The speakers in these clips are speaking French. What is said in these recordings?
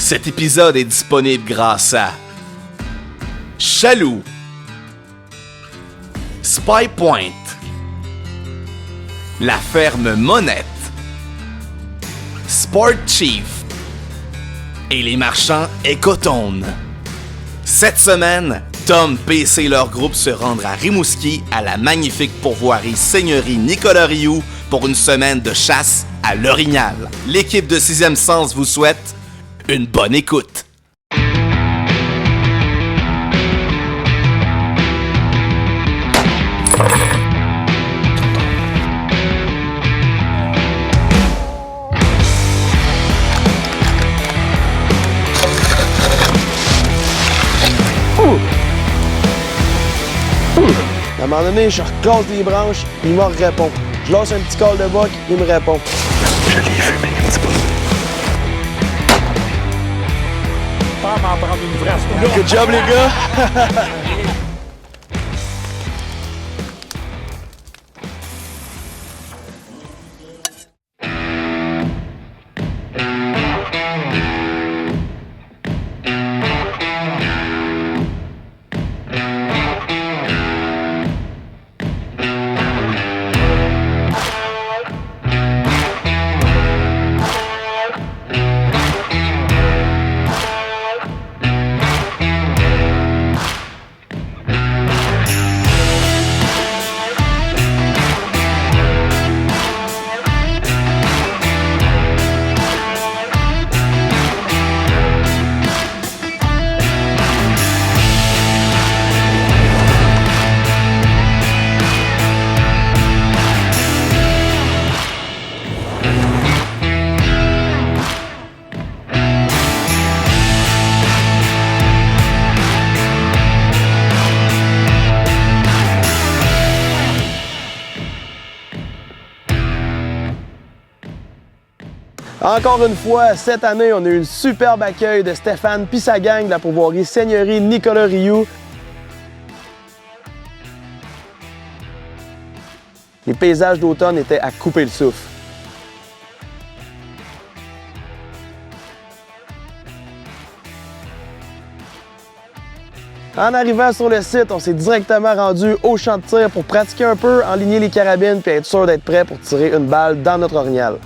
Cet épisode est disponible grâce à Chaloux, Spy Point, La Ferme Monette, Sport Chief et les marchands Ecotone. Cette semaine, Tom, PC et leur groupe se rendent à Rimouski à la magnifique pourvoirie Seigneurie Nicolas Rioux pour une semaine de chasse à l'orignal. L'équipe de 6e Sens vous souhaite une bonne écoute. À un moment donné, je reclasse des branches, il me répond. Je lance un petit call de boc, il me répond. Je l'ai vu, mais un petit peu. Pas m'en prendre une vraie à ce coup-là. Good job, les gars! Encore une fois, cette année, on a eu le superbe accueil de Stéphane puis sa gang de la pourvoirie Seigneurie Nicolas Rioux. Les paysages d'automne étaient à couper le souffle. En arrivant sur le site, on s'est directement rendu au champ de tir pour pratiquer un peu, enligner les carabines puis être sûr d'être prêt pour tirer une balle dans notre orignal.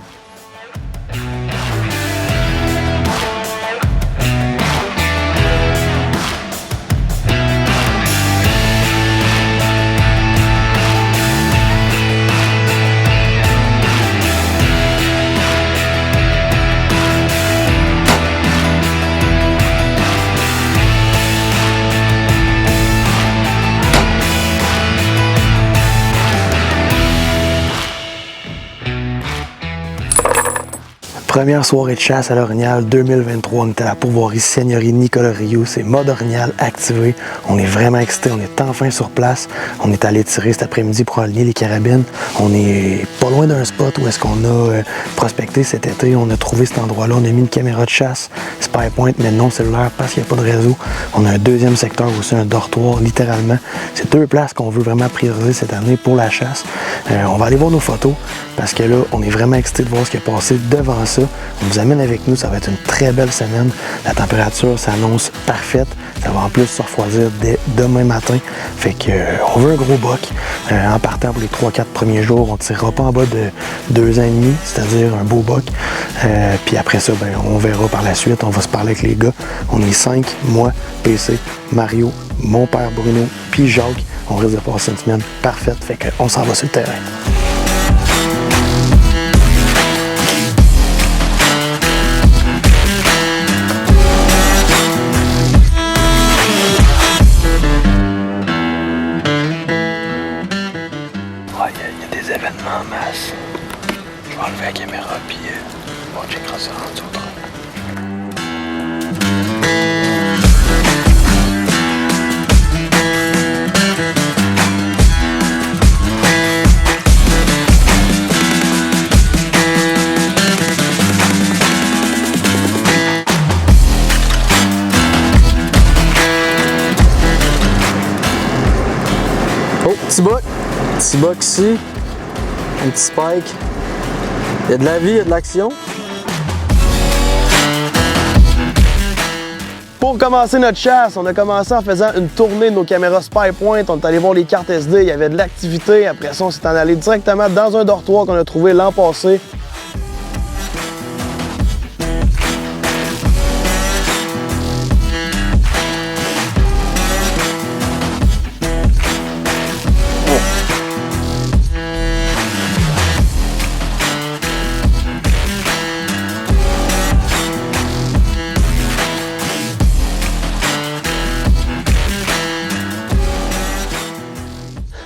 Première soirée de chasse à l'orignal 2023. On était à la pourvoirie Seigneurie Nicolas Rioux. C'est mode orignal activé. On est vraiment excités. On est enfin sur place. On est allé tirer cet après-midi pour aligner les carabines. On est pas loin d'un spot où est-ce qu'on a prospecté cet été. On a trouvé cet endroit-là. On a mis une caméra de chasse, Spy Point, mais non cellulaire parce qu'il n'y a pas de réseau. On a un deuxième secteur aussi, un dortoir, littéralement. C'est deux places qu'on veut vraiment prioriser cette année pour la chasse. On va aller voir nos photos parce que là, on est vraiment excités de voir ce qui est passé devant ça. On vous amène avec nous, ça va être une très belle semaine. La température s'annonce parfaite. Ça va en plus se refroidir dès demain matin. Fait que on veut un gros boc. En partant pour les 3-4 premiers jours, on ne tirera pas en bas de 2 ans et demi, c'est-à-dire un beau boc. Puis après ça, ben, on verra par la suite. On va se parler avec les gars. On est 5, moi, PC, Mario, mon père Bruno, puis Jacques. On risque de passer une semaine parfaite. Fait qu'on s'en va sur le terrain. En masse. Je vais enlever la caméra puis on checkera ça rendu au train. Oh, petit buck ici. Un petit spike. Il y a de la vie, il y a de l'action. Pour commencer notre chasse, on a commencé en faisant une tournée de nos caméras SpyPoint. On est allé voir les cartes SD, il y avait de l'activité. Après ça, on s'est en allé directement dans un dortoir qu'on a trouvé l'an passé.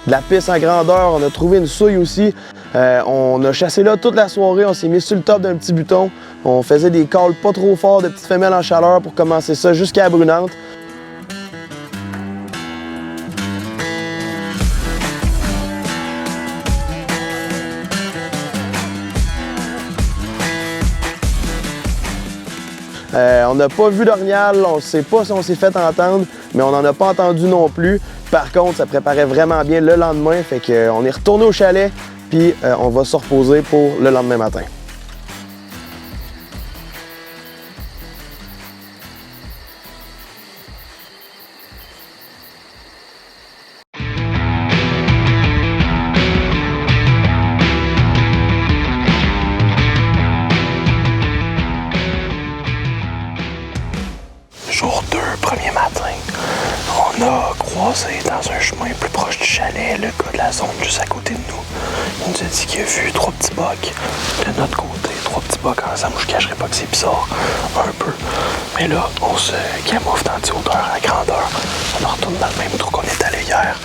De la piste en grandeur, on a trouvé une souille aussi. On a chassé là toute la soirée, on s'est mis sur le top d'un petit buton. On faisait des calls pas trop forts de petites femelles en chaleur pour commencer ça jusqu'à la brunante. On n'a pas vu d'orignal, on ne sait pas si on s'est fait entendre, mais on n'en a pas entendu non plus. Par contre, ça préparait vraiment bien le lendemain, fait qu'on est retourné au chalet, puis on va se reposer pour le lendemain matin. Jour 2, premier matin, on a croisé dans un chemin plus proche du chalet le gars de la zone juste à côté de nous. Il nous a dit qu'il a vu 3 petits bocs de notre côté, 3 petits bocs ensemble. Je ne cacherai pas que c'est bizarre, un peu. Mais là, on se camoufle dans 10 hauteurs à grandeur. On retourne dans le même trou qu'on est allé hier.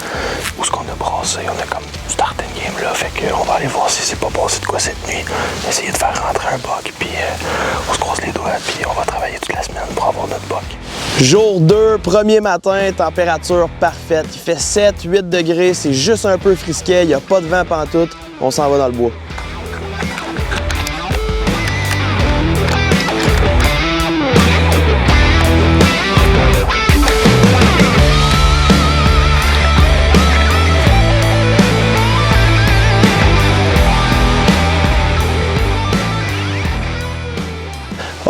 Où ce qu'on a brassé, on a comme starté une game là. Fait qu'on va aller voir si c'est pas passé de quoi cette nuit. Essayer de faire rentrer un boc, puis on se croise les doigts, puis on va travailler toute la semaine pour avoir notre boc. Jour 2, premier matin, température parfaite. Il fait 7-8 degrés, c'est juste un peu frisquet, il n'y a pas de vent pantoute. On s'en va dans le bois.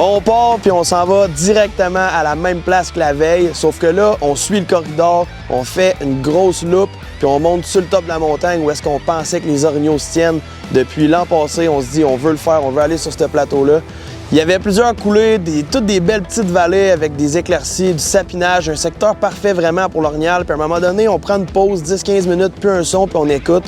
On part puis on s'en va directement à la même place que la veille, sauf que là, on suit le corridor, on fait une grosse loupe, puis on monte sur le top de la montagne où est-ce qu'on pensait que les orignaux se tiennent. Depuis l'an passé, on se dit on veut le faire, on veut aller sur ce plateau-là. Il y avait plusieurs coulées, toutes des belles petites vallées avec des éclaircies, du sapinage, un secteur parfait vraiment pour l'orignal. Puis à un moment donné, on prend une pause, 10-15 minutes, puis un son, puis on écoute.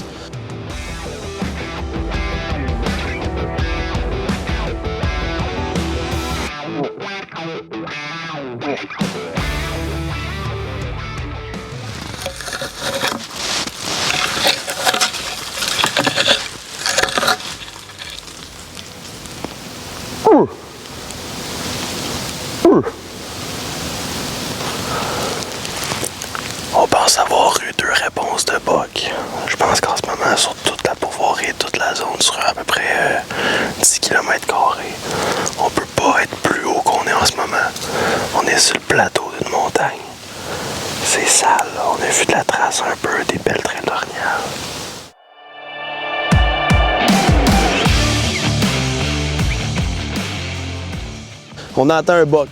On pense avoir eu 2 réponses de boc. Je pense qu'en ce moment, sur toute la Pourvoirie, toute la zone, sur à peu près 10 km², on peut pas être plus haut qu'on est en ce moment. On est sur le plateau d'une montagne. C'est sale, là. On a vu de la trace un peu, des belles traînes d'orignal. On entend un boc.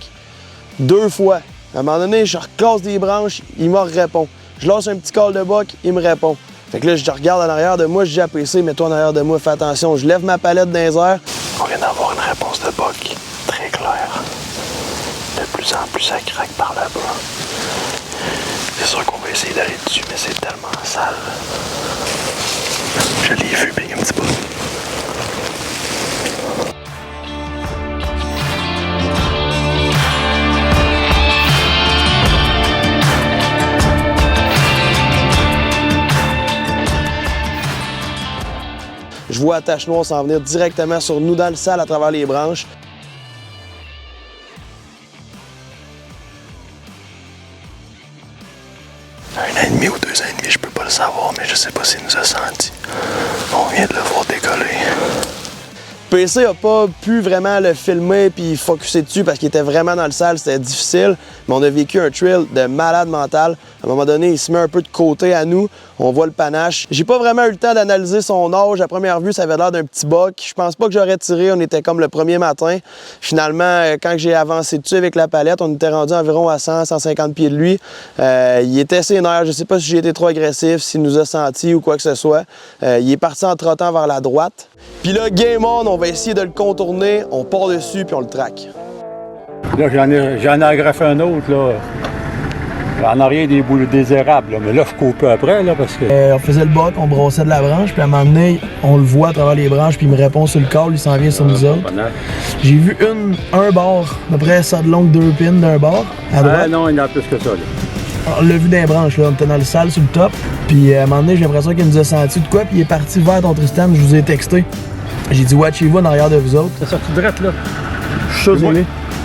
2 fois. À un moment donné, je reclasse des branches, il me répond. Je lance un petit call de boc, il me répond. Fait que là, je regarde en arrière de moi, je dis à PC, mets-toi en arrière de moi, fais attention. Je lève ma palette dans les airs. On vient d'avoir une réponse de boc très claire. De plus en plus, ça craque par là-bas. C'est sûr qu'on va essayer d'aller dessus, mais c'est tellement sale. Je l'ai vu, puis un petit peu. Je vois la tache noire s'en venir directement sur nous dans le sale à travers les branches. Un an et demi ou 2 ans et demi, je peux pas le savoir, mais je sais pas s'il nous a senti. On vient de le voir décoller. PC a pas pu vraiment le filmer puis focusser dessus parce qu'il était vraiment dans le sale, c'était difficile. Mais on a vécu un trail de malade mental. À un moment donné, il se met un peu de côté à nous. On voit le panache. J'ai pas vraiment eu le temps d'analyser son âge. À première vue, ça avait l'air d'un petit buck. Je pense pas que j'aurais tiré. On était comme le premier matin. Finalement, quand j'ai avancé dessus avec la palette, on était rendu environ à 100-150 pieds de lui. Il était sénère. Je sais pas si j'ai été trop agressif, s'il nous a senti ou quoi que ce soit. Il est parti en trottant vers la droite. Puis là, game on, on va essayer de le contourner. On part dessus puis on le traque. Là, j'en ai agrafé un autre, là. En arrière des érables, là. Mais là, je coupe après, là, parce que... On faisait le bac, on brossait de la branche, puis à un moment donné, on le voit à travers les branches, puis il me répond sur le call, il s'en vient sur nous autres. J'ai vu un bord, à peu près ça de longue, 2 pins d'un bord, à droite. Ah non, il y en a plus que ça, là. On l'a vu dans les branches, là, on était dans le sale sur le top, puis à un moment donné, j'ai l'impression qu'il nous a senti de quoi, puis il est parti vers ton Tristan, je vous ai texté. J'ai dit, watchez-vous en arrière de vous autres. C'est sorti direct, là.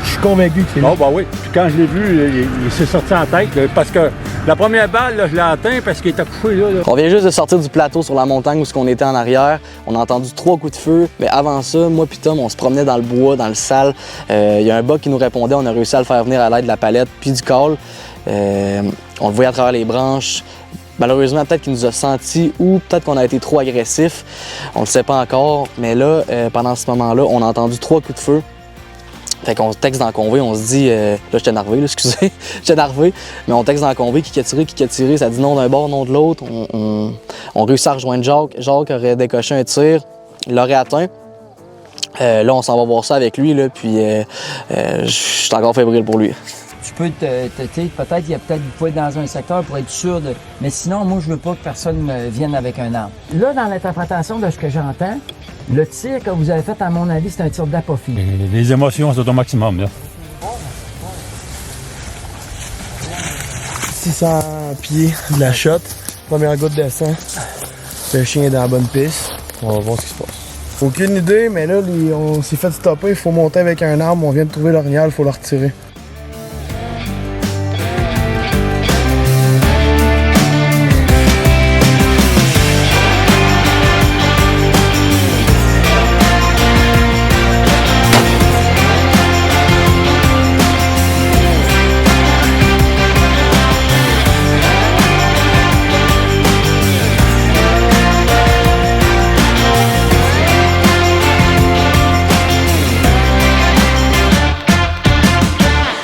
Je suis convaincu que c'est lui. Oh, bah oui. Puis quand je l'ai vu, il s'est sorti en tête, là, parce que la première balle, là, je l'ai atteint parce qu'il était couché, là. On vient juste de sortir du plateau sur la montagne où on était en arrière. On a entendu 3 coups de feu. Mais avant ça, moi puis Tom, on se promenait dans le bois, dans le sale. Il y a un buck qui nous répondait. On a réussi à le faire venir à l'aide de la palette puis du call. On le voyait à travers les branches. Malheureusement, peut-être qu'il nous a senti ou peut-être qu'on a été trop agressif. On le sait pas encore. Mais là, pendant ce moment-là, on a entendu 3 coups de feu. Fait qu'on texte dans le convoi, on se dit... là, j'étais énervé, là, excusez. J'étais énervé. Mais on texte dans le convoi qui a tiré. Ça dit non d'un bord, non de l'autre. On réussit à rejoindre Jacques. Jacques aurait décoché un tir. Il l'aurait atteint. Là, on s'en va voir ça avec lui, là, puis je suis encore fébrile pour lui. Tu peux peut-être, il y a peut-être vous pouvez être dans un secteur pour être sûr de. Mais sinon, moi, je veux pas que personne vienne avec un arme. Là, dans l'interprétation de ce que j'entends, le tir que vous avez fait, à mon avis, c'est un tir d'apophyse. Les émotions sont au maximum, là. 600 pieds de la shot. Première goutte de sang. Le chien est dans la bonne piste. On va voir ce qui se passe. Aucune idée, mais là, on s'est fait stopper. Il faut monter avec un arme. On vient de trouver l'orignal, il faut le retirer.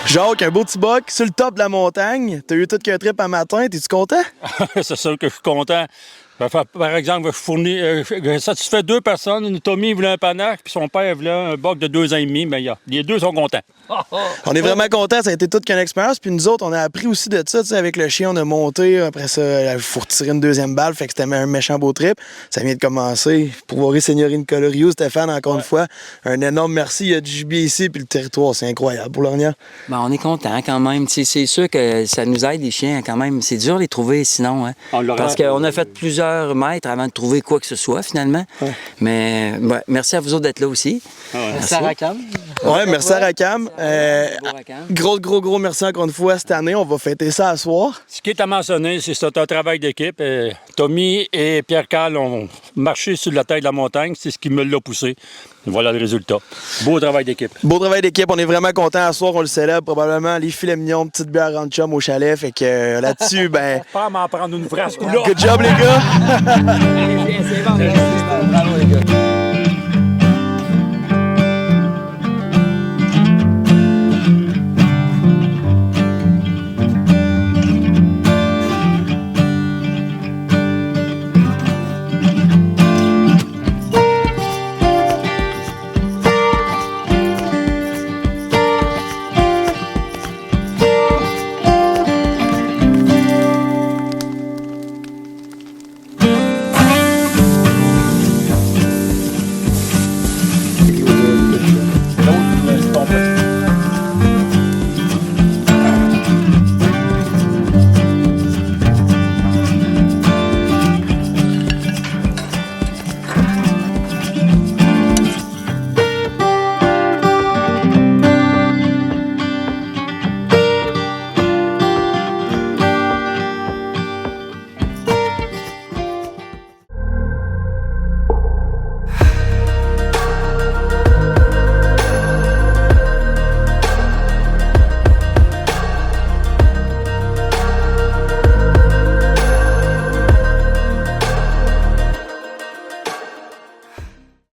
Jacques, un beau petit buck sur le top de la montagne. T'as eu tout qu'un trip un matin, t'es-tu content? C'est sûr que je suis content. Par exemple, je fournis, satisfait 2 personnes. Tommy voulait un panache, puis son père voulait un buck de 2 ans et demi. Mais les deux sont contents. On est vraiment contents, ça a été toute qu'une expérience. Puis nous autres, on a appris aussi de ça, tu sais, avec le chien, on a monté. Après ça, il faut retirer une 2e balle, fait que c'était un méchant beau trip. Ça vient de commencer. Pourvoirie Seigneurie Nicolas-Rio, Stéphane, encore une fois, un énorme merci. Il y a du gibier ici, puis le territoire, c'est incroyable pour l'Ornial. Ben, on est content quand même. C'est sûr que ça nous aide, les chiens, quand même. C'est dur de les trouver sinon. Hein? Parce qu'on a fait plusieurs mètres avant de trouver quoi que ce soit, finalement. Ouais. Mais ouais, merci à vous autres d'être là aussi. Merci à Racam. Ouais, merci à Racam. Gros merci encore une fois cette année. On va fêter ça à soir. Ce qui est à mentionner, c'est un travail d'équipe. Tommy et Pierre-Carl ont marché sur la tête de la montagne. C'est ce qui me l'a poussé. Voilà le résultat. Beau travail d'équipe. Beau travail d'équipe. On est vraiment contents à soir. On le célèbre probablement. Les filets mignons, petite bière en chum au chalet. Fait que là-dessus, ben... Pas m'en prendre une frasque là. Good job, les gars! C'est bon, bravo, les gars.